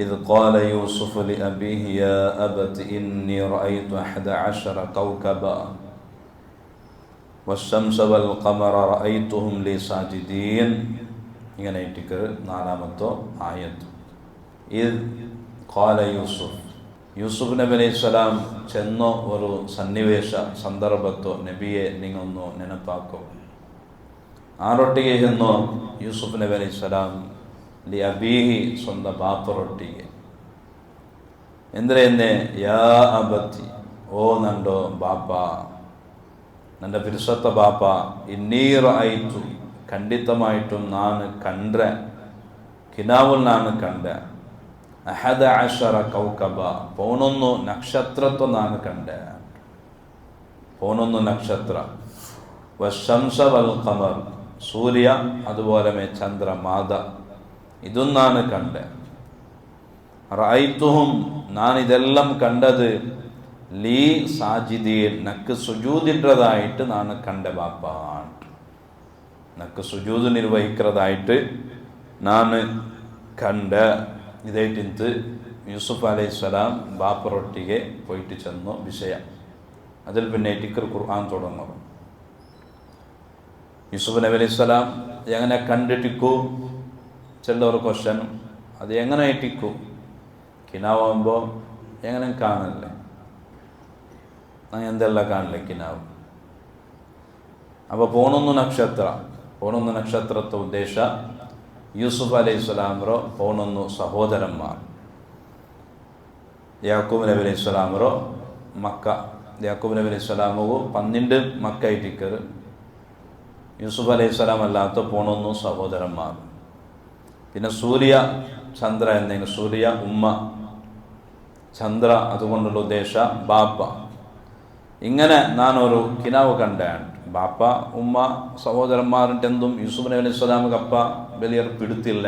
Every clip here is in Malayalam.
إذ قال يوسف لأبيه يا أبت إني رأيت 11 كوكبا والشمس والقمر رأيتهم لي ساجدين. ഇങ്ങനെ ഇട്ടിക്ക് നാലാമത്തെ ആയത്ത്. ഇദ് ഖാല യൂസുഫ് നബി അലൈഹി സ്വലാം ചെന്ന ഒരു സന്നിവേശ സന്ദർഭത്തോ നബിയെ നിങ്ങൊന്നു ನೆನಪಾಕೋ. ആരൊಟ್ಟಿಗೆ ചെന്നോ? യൂസുഫ് നബി അലൈഹി സ്വലാം ലി അബീഹി, സ്വന്തം ബാപ്പറൊಟ್ಟಿಗೆ. എന്തിനെ? യാ അബത്തി, ഓ നണ്ടോ ബാപ്പ, ನನ್ನ ಬಿರುಸತ್ತ ಬಾಪ, ಇನ್ನೀ ರಅಯ್ತು, ಖಂಡಿತಮಾയിട്ടും ನಾನು ಕಂಡ್ರೆ, ಕಿನಾವುಲ್ ನಾನು ಕಂಡೆ, 11 ಕೌಕಬ, 11 ನಕ್ಷತ್ರತ್ವ ನಾನು ಕಂಡೆ, 11 ನಕ್ಷತ್ರ. വശംസ വൽ ഖമർ, സൂര്യ അതുപോലെ ചന്ദ്ര മാത, ഇതും ನಾನು ಕಂಡೆ. റഅയ്തുഹും, ഞാനിതെല്ലാം കണ്ടത്, ലീ സാജിദീൻ, നക്ക് സുജൂദിട്ടതായിട്ട് ನಾನು ಕಂಡೆ ಬಾಪ, നക്ക് സുജൂദ് നിർവഹിക്കുന്നതായിട്ട് ನಾನು ಕಂಡೆ. ഇതായിട്ടിന്ത് യൂസുഫ് അലൈഹിസ്സലാം ബാപ്പറൊട്ടിಗೆ പോയിട്ട് ചെന്നു വിഷയ. അതിൽ പിന്നെ ടിക്കർ ഖുർആൻ തുടങ്ങും. യൂസുഫ് നബി അലൈഹിസ്സലാം എങ്ങനെ കണ്ടിട്ടിക്കൂ? ചിലവർ ക്വസ്റ്റ്യൻ, അത് എങ്ങനെ ഇട്ടിക്കൂ? കിനാവുമ്പോൾ എങ്ങനെ കാണല്ലേ? എന്തെല്ലാം കാണില്ലേ കിനാവ്? അപ്പോൾ 11 ನಕ್ಷತ್ರ, 11 ನಕ್ಷತ್ರದ ಉದ್ದೇಶ ಯೂಸುಫ್ ಅಲೈಹಿಸ್ಸಲಾಮರು 11 ಸಹೋದರನ್ಮಾರ್. യാക്കൂബ് നബി അലൈഹിസ്സലാമರು മക്ക, യാക്കൂബ് നബി അലൈഹിസ്സലാമു 12 മക്ക ഇട്ടിക്കർ, യൂസുഫ് അലൈഹിസ്സലാം അല്ലാത്ത 11 സഹോദരന്മാർ. പിന്നെ സൂര്യ ചന്ദ്ര എന്തെങ്കിലും, സൂര്യ ഉമ്മ, ചന്ദ്ര അതുകൊണ്ടുള്ള ഉദ്ദേശ ബാപ്പ. ഇങ്ങനെ ഞാനൊരു കിനാവ് കണ്ടാണ്. ബാപ്പ ഉമ്മ സഹോദരന്മാരുണ്ടെന്തും യൂസുഫ് നബി അലൈഹി സ്വലാമുക്ക് അപ്പ വലിയ പിടുത്തില്ല.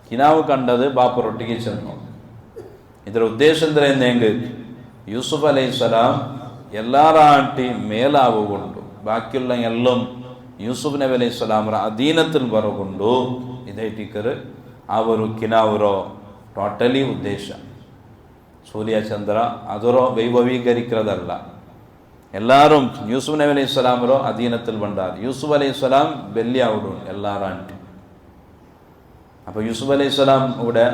കിനാവ് കണ്ടത് ബാപ്പറൊട്ടിಗೆ ചെന്നു. ಇದರ ಉದ್ದೇಶ ಎಂದರೆ യൂസുഫ് അലൈഹി സ്വലാം എല്ലാറാട്ടി മേലാവുകൊണ്ടു ബാക്കിയുള്ള എല്ലാം യൂസുഫ് നബി അലൈഹി സ്വലാമರ ಅಧೀನത്തിൽ ಬರಗೊಂಡು ಇದಾಯ್ತಿಕರು ಅವರು ಕಿನಾವರೋ ಟೋಟಲಿ ಉದ್ದೇಶ ಸೂರ್ಯ ಚಂದ್ರ ಅದರೋ ವೈಭವೀಕರಿக்கிறದಲ್ಲ. എല്ലാവരും യൂസുഫ് നബി അലൈഹി സ്വലാമರೋ അധീനത്തിൽ ಬಂದಾರ. യൂസുഫ് അലൈഹി സ്വലാം വെല്ലിയാവുಡು എല്ലാറാട്ടി. അപ്പോൾ യൂസുഫ് അലൈഹി സ്വലാം ഇവിടെ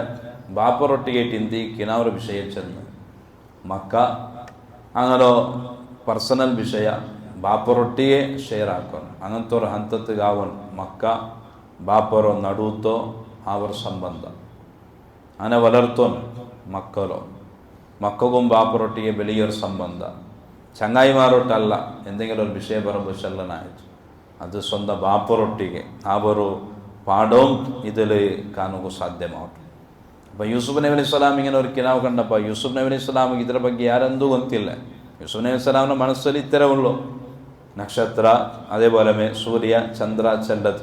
ബാപ്പറൊട്ടിಗೆ ಟಿಂದಿ ಕಿನಾವರ ವಿಷಯ ಚೆನ್ನು ಮಕ್ಕ അങ്ങനെ ಪರ್ಸನಲ್ ವಿಷಯ ಬಾಪರೊಟ್ಟಿಗೆ ಶೇರ್ ಹಾಕೋನು അങ്ങനത്തെ ಹಂತത്തിಗಾವನ್ ಮಕ್ಕ ಬಾಪರೋ ನಡುತ್ತೋ ಅವರ ಸಂಬಂಧ അങ്ങനെ വളർത്തോನು മക്കളോ മക്കൾക്കും ബാപ്പറൊട്ടിಗೆ ಬೆಳೆಯೋರ ಸಂಬಂಧ ചങ്ങായിമാരൊട്ടല്ല. എന്തെങ്കിലും ഒരു വിഷയ പറയുമ്പോൾ ചെല്ലനായിട്ട് അത് സ്വന്തം ബാപ്പറൊട്ടിಗೆ ಅವರು പാഠവും ഇതിൽ കാണുക സാധ്യമാവും. അപ്പോൾ യൂസുഫ് നബി അലൈഹി സ്വലാം ഇങ്ങനെ ഒരു കിനാവ് കണ്ടപ്പോൾ യൂസുഫ് നബി അലൈഹി സ്വലാമിಗೆ ಇದರ ಬಗ್ಗೆ ಯಾರೆಂದೂ ಗೊತ್ತಿಲ್ಲ. യൂസുഫ് നബി അലൈഹി സ്വലാമിൻ്റെ മനസ്സിൽ ഇത്രേ ഉള്ളൂ, നക്ഷത്ര അതേപോലെ സൂര്യ ചന്ദ്ര ചെല്ലത്.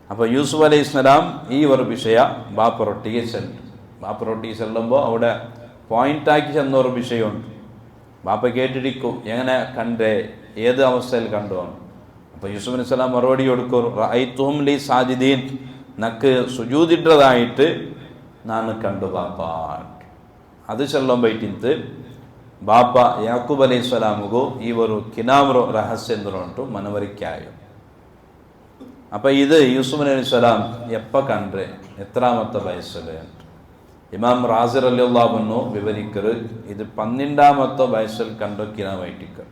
അപ്പോൾ യൂസുഫ് അലൈഹി സ്വലാം ഈ ഒരു വിഷയ ബാപ്പറൊട്ടിಗೆ ചെല്ലും. ബാപ്പറൊട്ടിಗೆ ചെല്ലുമ്പോൾ അവിടെ പോയിന്റാക്കി ചെന്നൊരു വിഷയമുണ്ട്. ബാപ്പ കേട്ടിരിക്കും എങ്ങനെ കണ്ടേ, ഏത് അവസ്ഥയിൽ കണ്ടുവാണ്. അപ്പോൾ യൂസുഫ് അലൈഹി സ്വലാം മറുപടി കൊടുക്കും, റഅയ്തുഹും ലി സാജിദീൻ, നക്ക് സുജൂദിട്ടതായിട്ട് ನಾನು ಕಂಡು ಬಾಪ. ಅದು ಚೆಲ್ಲೊಂಬೈಟಿಂತು ಬಾಪ ಯಾಕೂಬ್ ಅಲೈಹಿ ಸ್ವಲಾಮಗೂ ಇವರು ಕಿನಾವ್ರೋ ರಹಸ್ಯ ಎಂದುಂಟು ಮನವರಿಕೆ ಆಯು. അപ്പോൾ ഇത് യൂസുഫ് നബി അലൈഹി സ്വലാം എപ്പ കണ്ടേ, എത്രാമത്തെ വയസ്സിൽ? ഇമാം റാസി റളിയല്ലാഹു അൻഹു വിവരിക്കറ് ഇത് 12ാമത്തെ വയസ്സിൽ കണ്ട കിനാവായിട്ടിക്കർ.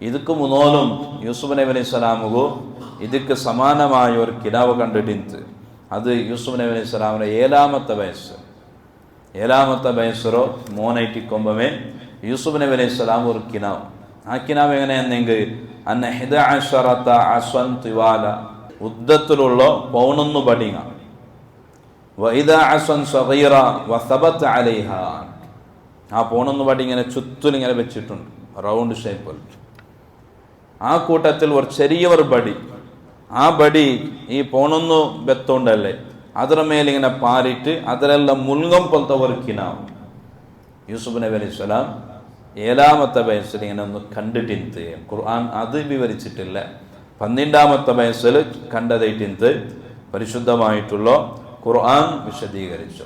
ಇದಕ್ಕೆ മുന്നോലും യൂസുഫ് നബി അലൈഹി സ്വലാമുಗೂ ಇದಕ್ಕೆ സമാനമായ ഒരു കിനാവ് കണ്ടിട്ടിന്ത്. അത് യൂസുഫ് നബി അലൈഹി സ്വലാമിൻ്റെ 7ാമത്തെ വയസ്സ്. 7ാമത്തെ വയസ്സോ മോനായിട്ടിക്കൊമ്പമേ യൂസുഫ് നബി അലൈഹി സ്വലാം ഒരു കിനാവ്. ആ കിനാവ് എങ്ങനെയാണെങ്കിൽ അന്ന 11 അസ്വൻ തിവാല, ഉദ്ദത്തിലുള്ള 11 ബടിങ്ങ, വഇദ അസ്വൻ സഗീറ വസബത അലൈഹ, ആ 11 ബടി ഇങ്ങനെ ചുറ്റും ഇങ്ങനെ വെച്ചിട്ടുണ്ട് റൗണ്ട് ഷേപ്പിൽ. ആ കൂട്ടത്തിൽ ഒരു ചെറിയ ഒരു ബടി, ആ ബടി ഈ 11 ബെത്തോണ്ടല്ലേ ಅದರ ಮೇಲೆ ഇങ്ങനെ പാറിയിട്ട് അതിലെല്ലാം മുൽങ്ങം പോലത്തെ ഒരു കിനാവ്. യൂസുഫ് നബി അലൈഹി സ്വലാം 7ാമത്തെ വയസ്സിൽ ഇങ്ങനെ ഒന്ന് കണ്ടിട്ടിന്ത്. ഖുർആൻ അത് വിവരിച്ചിട്ടില്ല. 12ാമത്തെ വയസ്സിൽ കണ്ടതായിട്ടിന്ത് പരിശുദ്ധമായിട്ടുള്ള ഖുർആൻ വിശദീകരിച്ചു.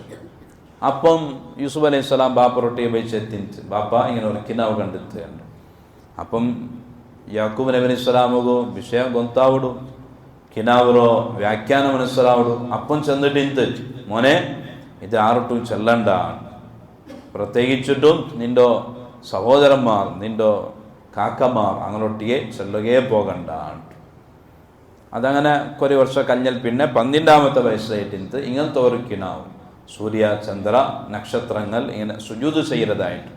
അപ്പം യൂസുഫ് അലൈഹി സ്വലാം ബാപ്പ റൊട്ടിയെ വെച്ചെത്തിച്ച് ബാപ്പ ഇങ്ങനെ ഒരു കിനാവ് കണ്ടെത്തുകയുണ്ട്. അപ്പം ಯಾಕೂಬ್ ನಬಿ ಅಲೈಹಿಸ್ಸಲಾಮಗೂ ವಿಷಯ ಗೊತ್ತಾವಡು, ಕಿನಾವರೋ ವ್ಯಾಖ್ಯಾನ ಮನಸ್ಸರಾವಡು. അപ്പം ചെന്നിട്ട് മോനെ ഇത് ആർട്ടും ചെല്ലണ്ട, പ്രത്യേകിച്ചിട്ടും നിൻ്റെ സഹോദരന്മാർ നിൻ്റെ കാക്കമാർ അങ്ങനൊട്ടിയെ ചെല്ലുകയെ പോകണ്ട. അതങ്ങനെ കുറേ വർഷം കഴിഞ്ഞാൽ പിന്നെ 12ാമത്തെ വയസ്സായിട്ട് ഇങ്ങനത്തെ ഒരു കിനാവ് സൂര്യ ചന്ദ്ര നക്ഷത്രങ്ങൾ ഇങ്ങനെ സുജൂദ് ചെയ്യരുതായിട്ട്.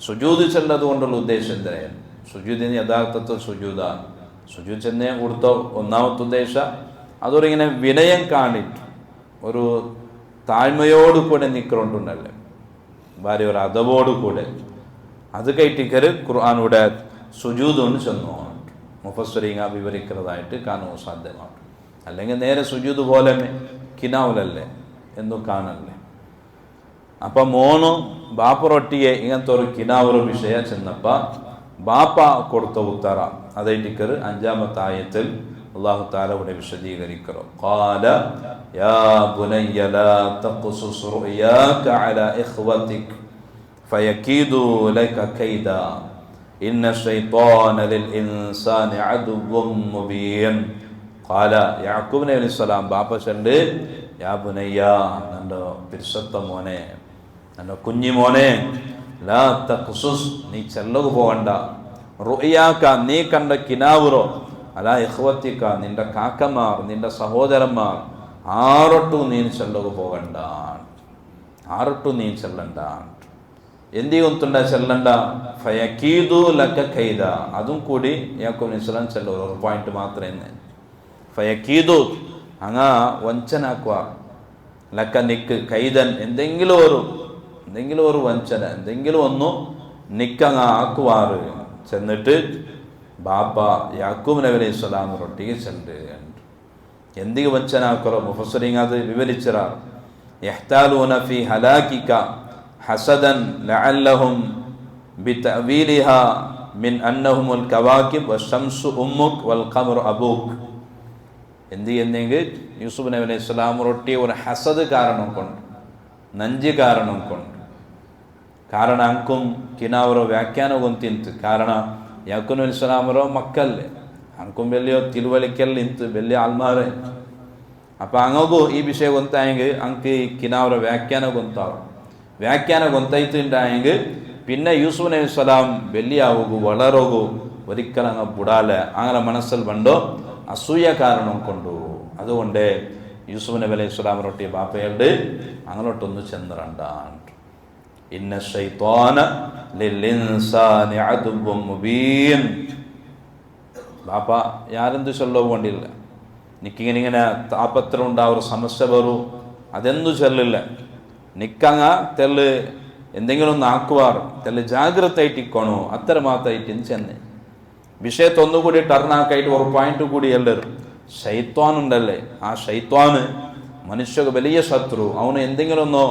സുജൂദ് ചെല്ലത് കൊണ്ടുള്ള ഉദ്ദേശം എന്തായാലും സുജൂദിന് യഥാർത്ഥത്തിൽ സുജൂദാണ്. സുജൂദ് ചെന്നേ കൊടുത്ത ഒന്നാമത്തെ ഉദ്ദേശം അതൊരിങ്ങനെ വിനയം കാണിട്ട് ഒരു താഴ്മയോട് കൂടെ നിൽക്കൊണ്ടുണ്ടല്ലേ, ഭാര്യ ഒരു അതവോട് കൂടെ അത് കയറ്റിക്കര് ഖുർആാനൂടെ സുജൂദൊന്ന് ചെന്നു മുഫസ്സിരീങ്ങ വിവരിക്കുന്നതായിട്ട് കാണുക സാധ്യമാണ്. അല്ലെങ്കിൽ നേരെ സുജൂദ് പോലെ കിനാവുലല്ലേ എന്നും കാണല്ലേ. അപ്പം മോനും ബാപ്പ റൊട്ടിയെ ഇങ്ങനത്തെ ഒരു കിനാവൊരു വിഷയ ചെന്നപ്പോൾ ബാപ്പ കൊടുത്ത ഉത്തര അതായിട്ടിക്കറ് 5ാമത്തെ ആയത്തിൽ അല്ലാഹു തആല ഇവിടെ വിശദീകരിക്കുന്നു. ഖാല യാ ബുനയ്യ ലാ തഖ്സുസ് റുയാക അലാ ഇഖ്വതിക് ഫയകീദു ലക കൈദാ ഇന്ന ശൈത്വാന ലിൽ ഇൻസാനി അദുവ്വും മുബീൻ. ഖാല യാക്കൂബ് നബി അലൈഹിസ്സലാം ബാപ്പ ചൊല്ല്, യാ ബുനയ്യ നന്റെ പിരിസത്ത മോനെ, നന്റെ കുഞ്ഞി മോനെ, ലാ തഖ്സുസ് നീ ചെല്ലകു പോകണ്ട, റുയാക നീ കണ്ട കിനാവുറോ, അലാ ഇഖ്വതിക നിന്റെ കാക്കമാർ നിന്റെ സഹോദരന്മാർ ആരൊട്ടും നീ ചെല്ലകു പോകണ്ട, ആരൊട്ടും നീ ചെല്ലണ്ട. എന്തി കൊണ്ടുണ്ട ചെല്ലണ്ട? ഫയകീദു ലക കൈദ. അതും കൂടി യാക്കൂബ് നബി ചെല്ല ഒരു പോയിന്റ് മാത്രമേ. ഫയകീദു അങ്ങ വഞ്ചനാക്കുക, ലക്ക നിക്ക് കൈതൻ എന്തെങ്കിലും ഒരു വഞ്ചന എന്തെങ്കിലും ഒന്നു നിക്കങ്ങ ആക്കുവാറ്. ചെന്നിട്ട് ബാപ്പ യാക്കൂബ് നബി അലൈഹി സ്വലാം റൊട്ടിಗೆ ചെല്ല്. എന്തിಗೆ വഞ്ചന ആക്കറോ മുഫസ്സിരീങ്ങ അത് വിവരിച്ചറ. യഹ്താലൂന ഫീ ഹലാകിക ഹസദൻ ലഅല്ലഹും ബിതഅവീലിഹാ മിൻ അന്നഹുൽ കവാകിബ് വശംസു ഉമ്മുക് വൽ ഖമറു അബൂക്. എന്തെങ്കിൽ യൂസുഫ് നബി അലൈഹി സ്വലാം റൊട്ടി ഒരു ഹസദ് കാരണം കൊണ്ട്, ನಂಜಿ ಕಾರಣ ಕೊಂಡು ಕಾರಣ ಅಂಕುಂ ಕಿನಾವರೋ ವ್ಯಾಖ್ಯಾನ ಗೊಂತಿಂತು. ಕಾರಣ ಯಾಕೂಬ್ ಅಲೈಹಿಸ್ಸಲಾಮರೋ ಮಕ್ಕಲ್ಲೇ ಅಂಕುಂ ಬೆಲ್ಲಿಯೋ ತಿಳುವಳಿಕೆಯಲ್ಲಿ ಇಂತು ಬೆಲ್ಲಿ ಆಲ್ಮಾರೆ. ಅಪ್ಪ ಹಂಗೂ ಈ ವಿಷಯ ಗೊಂತಾಯಂಗೆ ಅಂಕಿ ಕಿನಾವರ ವ್ಯಾಖ್ಯಾನ ಗೊಂತಾವು. ವ್ಯಾಖ್ಯಾನ ಗೊಂತಾಯ್ತು ಇಂಟಾಯಂಗೆ പിന്നെ യൂസുഫ് നബി സ്വലാം വെള്ളിയാവുകു വളരോകു ഒരിക്കലും അങ്ങ് ബുടാലെ അങ്ങനെ മനസ്സിൽ വണ്ടോ അസൂയ കാരണം കൊണ്ടു. അതുകൊണ്ട് യൂസുഫ് നബി അലൈഹി സ്വലാം റൊട്ടി ബാപ്പയുണ്ട് അങ്ങോട്ടൊന്ന് ചെന്നിരണ്ടാണ്. ഇന്ന ശൈത്വാന ലിൽ ഇൻസാനി അദുവ്വും മുബീൻ. ബാപ്പ ಯಾರೆಂದು ചൊല്ലുകൊണ്ടില്ല. നിക്കിങ്ങനെ താപത്രം ഉണ്ടാവും സമസ്യ വരൂ അതെന്തു ചൊല്ലില്ല. നിക്കങ്ങ തെല്ല് എന്തെങ്കിലും ഒന്ന് ആക്കുവാറ് തെല്ല് ജാഗ്രത ആയിട്ടിക്കോണു അത്ര മാത്രമായിട്ട് ചെന്ന് വിഷയത്തൊന്നുകൂടി ടർണാക്കായിട്ട് ഒരു പോയിന്റ് കൂടി എല്ലാവരും ശൈത്വാനുണ്ടല്ലേ, ആ ശൈത്വാന് മനുഷ്യക്ക് വലിയ ശത്രു. അവന് എന്തെങ്കിലും ഒന്നോ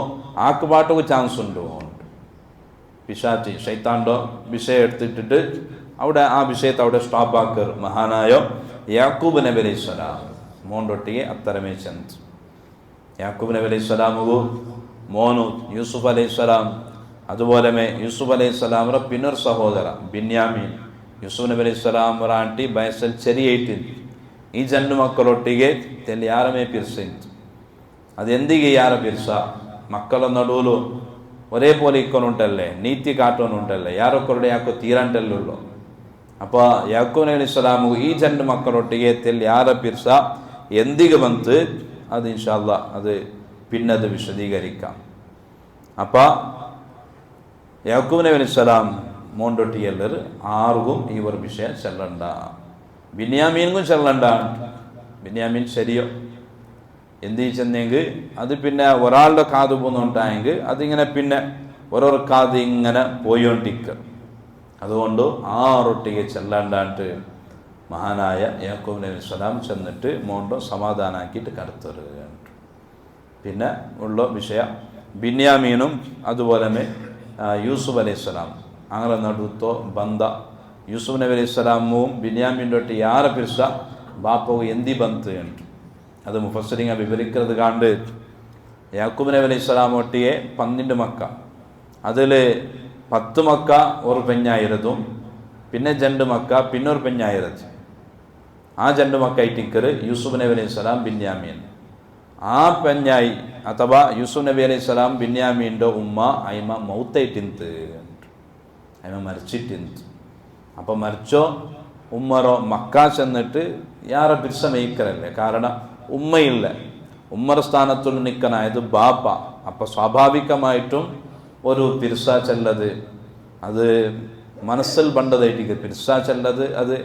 ആക്കുപാട്ടൊക്കെ ചാൻസ് ഉണ്ടോ? പിശാചി ശൈത്താണ്ടോ വിഷയം എടുത്തിട്ടിട്ട് അവിടെ ആ വിഷയത്തെ അവിടെ സ്റ്റോപ്പ് ആക്കർ. മഹാനായ യാക്കൂബ് നബി അലൈഹി സ്വലാം മോണ്ടൊട്ടിಗೆ അത്തരമേ ചെന്ന് യാക്കൂബ് നബി അലൈഹി സ്വലാമുകു മോനു യൂസുഫ് അലൈഹി സ്വലാം അതുപോലെ യൂസുഫ് അലൈഹി സ്വലാമರ പിന്നൊരു സഹോദര ബിന്യാമീൻ യൂസുഫ് ನಬಿ ಅಲೈಹಿ സ്വലാಮರ ಆಂಟಿ ಬಯಸಲ್ ಚೆರಿಯೈತಿ ಈ ಜನ್ನು ಮಕ್ಕಳೊಟ್ಟಿಗೆ ತೆಲ್ಲಿ ಯಾರಮೇ ಪಿರ್ಸಿಂತು. ಅದೆಂದಿಗೆ ಯಾರ ಪಿರ್ಸ ಮಕ್ಕಳ ನಡುವಲು ഒരേ പോലെ ഇക്കൊണ്ടുണ്ടല്ലേ, നീതി കാട്ടോന്നുണ്ടല്ലേ, ಯಾರೊಕ್ಕരുടെ ಯಾಕೋ ತೀರಂಟಲ್ಲುള്ളൂ. അപ്പോൾ യാക്കൂബ് നബി അലൈഹി സ്വലാമു ഈ രണ്ട് മക്കളൊಟ್ಟಿಗೆ തെಲ್ಲಿ ಯಾರ ಪಿರ್ಸ എന്തിಗೆ ಬಂತು അത് ഇൻഷാ അല്ലാഹ് അത് പിന്നത് വിശദീകരിക്കാം. അപ്പോൾ യാക്കൂബ് നബി അലൈഹി സ്വലാം മോണ്ടൊട്ടിಗೆ ಎಲ್ಲರೂ ആർക്കും ഈ ഒരു വിഷയം ചെല്ലണ്ട. ബിന്യാമീനും ചെല്ലണ്ട. ബിന്യാമീൻ ശരിയോ എന്ത് ചെന്നെങ്കിൽ അത് പിന്നെ ഒരാളുടെ കാത് പോകുന്നുണ്ടായെങ്കിൽ അതിങ്ങനെ പിന്നെ ഓരോ കാത് ഇങ്ങനെ പോയോണ്ടിരിക്കുക. അതുകൊണ്ട് ആറൊട്ടിಗೆ ചെല്ലാണ്ടാണ്ട് മഹാനായ യാക്കൂബ് നബി സ്വലാം ചെന്നിട്ട് മോണ്ടോ സമാധാനാക്കിയിട്ട് കടത്തുകയാണ്. പിന്നെ ഉള്ള വിഷയം ബിന്യാമീനും അതുപോലെ യൂസുഫ് അലൈഹി സ്വലാം അങ്ങനെ നടുത്തോ ബന്ധ യൂസുഫ് നബി അലൈഹി സ്വലാമും ബിന്യാമീൻ്റെ ಯಾರ ಪಿರ್ಸ ಬಾಪವು ಎಂದಿ ಬಂತು ಅಂತ ಅದು ಮುಫಸ್ಸರಿಂಗ ವಿವರಿಕ್கிறது ಕಾಂಡು യാക്കൂബ് നബി അലൈഹി സ്വലാം ഒട്ടിയെ 12 മക്ക, അതിൽ 10 മക്ക ഒരു പെഞ്ഞായിരുതും, പിന്നെ 2 മക്ക പിന്നെ ഒരു പെഞ്ഞായിരുത്. ആ 2 മക്ക ഇട്ടിക്കർ യൂസുഫ് നബി അലൈഹി സ്വലാം ബിന്യാമീൻ. ആ പെഞ്ഞായി അഥവാ യൂസുഫ് നബി അലൈഹി സ്വലാം ബിന്യാമീൻ്റെ ഉമ്മ അയിമ മൗത്തൈറ്റിന്ത്, അയിമ മരിച്ചിട്ടിന്ത്. അപ്പോൾ മരിച്ചോ ഉമ്മറോ മക്ക ചെന്നിട്ട് യാറെ പിരിസ മെയ്ക്കരല്ലേ, കാരണം ഉമ്മയില്ല, ഉമ്മറ സ്ഥാനത്തുള്ള നിൽക്കനായത് ബാപ്പ. അപ്പോൾ സ്വാഭാവികമായിട്ടും ഒരു പിരിസ ചെല്ലത് അത് മനസ്സിൽ പണ്ടതായിട്ട് പിരിസ ചെല്ലത് അത്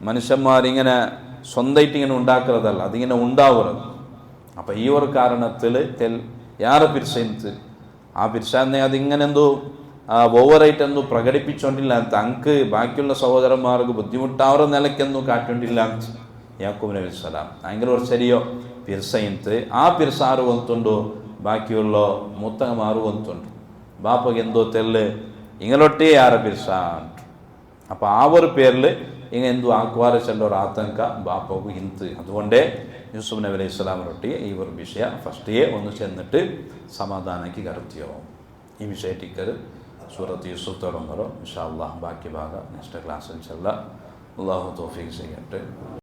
മനുഷ്യന്മാരിങ്ങനെ സ്വന്തമായിട്ട് ഇങ്ങനെ ഉണ്ടാക്കുന്നതല്ല, അതിങ്ങനെ ഉണ്ടാവുന്നത്. അപ്പം ഈ ഒരു കാരണത്തിൽ യാറെ പിരിസയിന്ത് ആ പിരിസാന്നെ അതിങ്ങനെ എന്തോ ഓവറായിട്ട് എന്തോ പ്രകടിപ്പിച്ചോണ്ടില്ല, തങ്ങൾക്ക് ബാക്കിയുള്ള സഹോദരന്മാർക്ക് ബുദ്ധിമുട്ടാവുന്ന നിലയ്ക്കെന്തോ കാട്ടോണ്ടില്ല യാക്കൂബ് നബി സ്വലാം. ഭയങ്കര ഒരു ശരിയോ പിരിസയിന്ത് ആ പിരിസ ആറ് കൊന്നുണ്ടോ ബാക്കിയുള്ള മുത്തങ്ങമാറ് കൊന്നുണ്ട്. ബാപ്പക്ക് എന്തോ തെല്ല് ഇങ്ങനൊട്ടേ യാറെ പിരിസ. അപ്പോൾ ആ ഒരു പേരിൽ ഇങ്ങനെ എന്തോ ആക്വാര ചെല്ലൊരു ആತങ്ക ബാപ്പക്ക് ഹിന്ത്. അതുകൊണ്ടേ യൂസുഫ് നബി അലൈഹി സ്വലാമിനൊട്ടി ഈ ഒരു വിഷയ ഫസ്റ്റേ ഒന്ന് ചെന്നിട്ട് സമാധാനാക്കി കടത്തിയോ. ഈ വിഷയത്തിക്കർ സൂറത്ത് യൂസുഫ് തുടങ്ങറോ ഇൻഷാ അല്ലാഹ്. ബാക്കി ഭാഗം നെക്സ്റ്റ് ക്ലാസ്സിൽ ചെല്ലാം. അള്ളാഹു തൗഫീഖ് ചെയ്യട്ടെ.